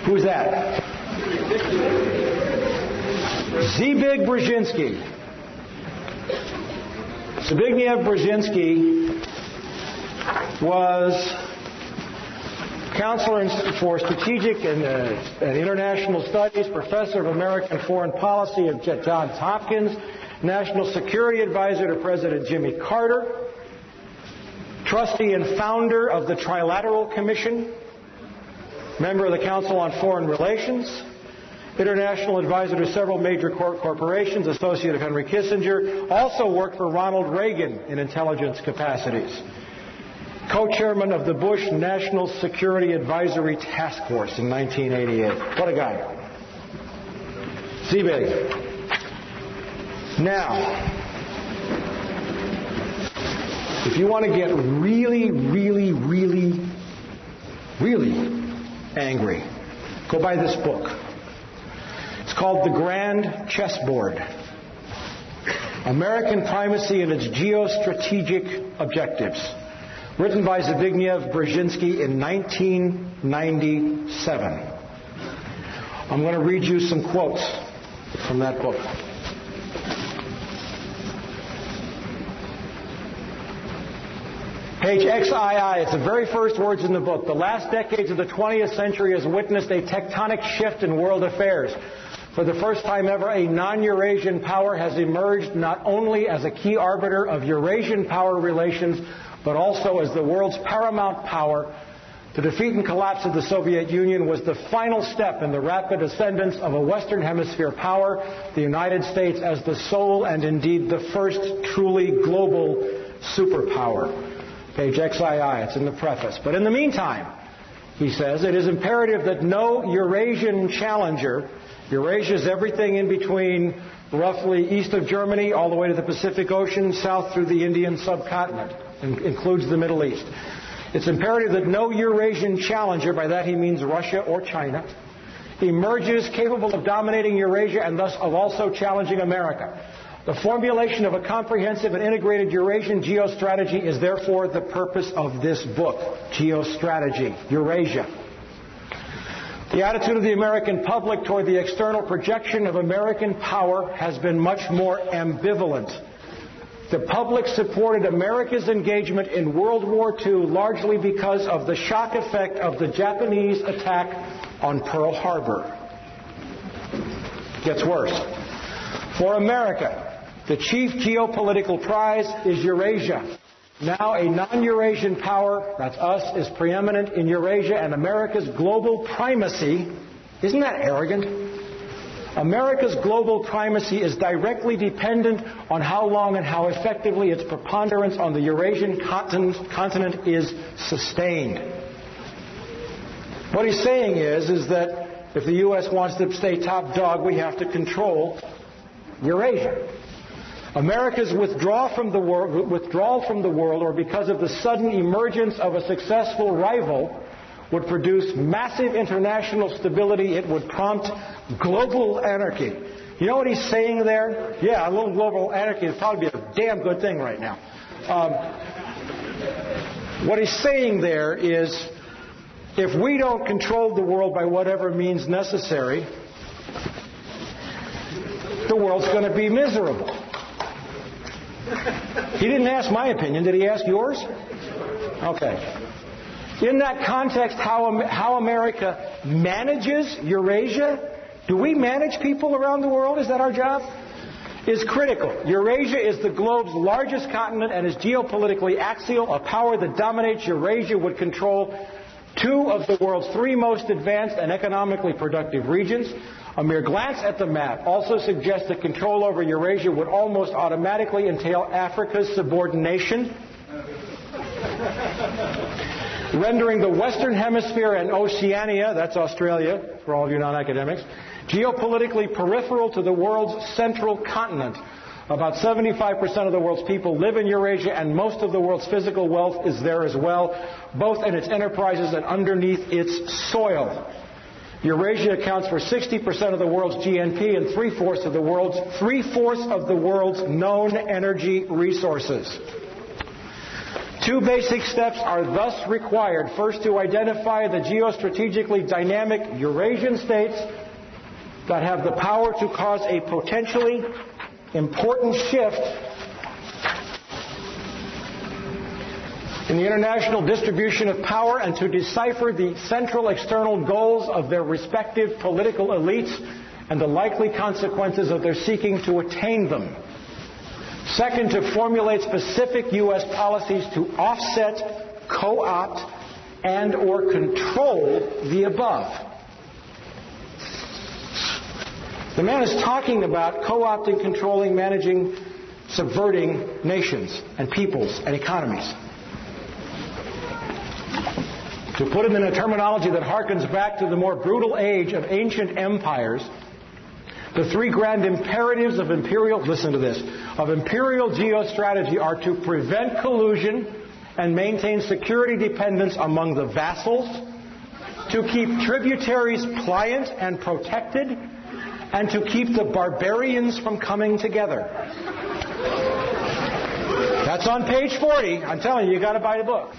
Who's that? Zbigniew Brzezingski. Zbigniew Brzezingski was counselor for strategic and international studies, professor of American foreign policy at Johns Hopkins, national security advisor to President Jimmy Carter, trustee and founder of the Trilateral Commission, member of the Council on Foreign Relations, international advisor to several major corporations, associate of Henry Kissinger, also worked for Ronald Reagan in intelligence capacities, co-chairman of the Bush National Security Advisory Task Force in 1988. What a guy. Zbig. Now, if you want to get really, really, really, really angry, go buy this book. It's called The Grand Chessboard. American Primacy and Its Geostrategic Objectives. Written by Zbigniew Brzezingski in 1997. I'm going to read you some quotes from that book. Page XII, it's the very first words in the book. The last decades of the 20th century has witnessed a tectonic shift in world affairs. For the first time ever, a non-Eurasian power has emerged not only as a key arbiter of Eurasian power relations, but also as the world's paramount power. The defeat and collapse of the Soviet Union was the final step in the rapid ascendance of a Western Hemisphere power, the United States as the sole and indeed the first truly global superpower. Page XII, it's in the preface. But in the meantime, he says, it is imperative that no Eurasian challenger, Eurasia is everything in between roughly east of Germany all the way to the Pacific Ocean, south through the Indian subcontinent, and includes the Middle East. It's imperative that no Eurasian challenger, by that he means Russia or China, emerges capable of dominating Eurasia and thus of also challenging America. The formulation of a comprehensive and integrated Eurasian geostrategy is therefore the purpose of this book, Geostrategy, Eurasia. The attitude of the American public toward the external projection of American power has been much more ambivalent. The public supported America's engagement in World War II largely because of the shock effect of the Japanese attack on Pearl Harbor. Gets worse. For America, the chief geopolitical prize is Eurasia. Now a non-Eurasian power, that's us, is preeminent in Eurasia, and America's global primacy, isn't that arrogant? America's global primacy is directly dependent on how long and how effectively its preponderance on the Eurasian continent is sustained. What he's saying is that if the U.S. wants to stay top dog, we have to control Eurasia. America's withdrawal from the world, or because of the sudden emergence of a successful rival, would produce massive international stability. It would prompt global anarchy. You know what he's saying there? Yeah, a little global anarchy would probably be a damn good thing right now. What he's saying there is, if we don't control the world by whatever means necessary, the world's going to be miserable. He didn't ask my opinion. Did he ask yours? Okay. In that context, how America manages Eurasia, do we manage people around the world? Is that our job? Is critical. Eurasia is the globe's largest continent and is geopolitically axial. A power that dominates Eurasia would control two of the world's three most advanced and economically productive regions. A mere glance at the map also suggests that control over Eurasia would almost automatically entail Africa's subordination, rendering the Western Hemisphere and Oceania, that's Australia for all of you non-academics, geopolitically peripheral to the world's central continent. About 75% of the world's people live in Eurasia, and most of the world's physical wealth is there as well, both in its enterprises and underneath its soil. Eurasia accounts for 60% of the world's GNP and three-fourths of the world's known energy resources. Two basic steps are thus required. First, to identify the geostrategically dynamic Eurasian states that have the power to cause a potentially important shift in the international distribution of power, and to decipher the central external goals of their respective political elites and the likely consequences of their seeking to attain them. Second, to formulate specific U.S. policies to offset, co-opt, and or control the above. The man is talking about co-opting, controlling, managing, subverting nations and peoples and economies. To put it in a terminology that harkens back to the more brutal age of ancient empires, the three grand imperatives of imperial geostrategy are to prevent collusion and maintain security dependence among the vassals, to keep tributaries pliant and protected, and to keep the barbarians from coming together. That's on page 40. I'm telling you, you've got to buy the book.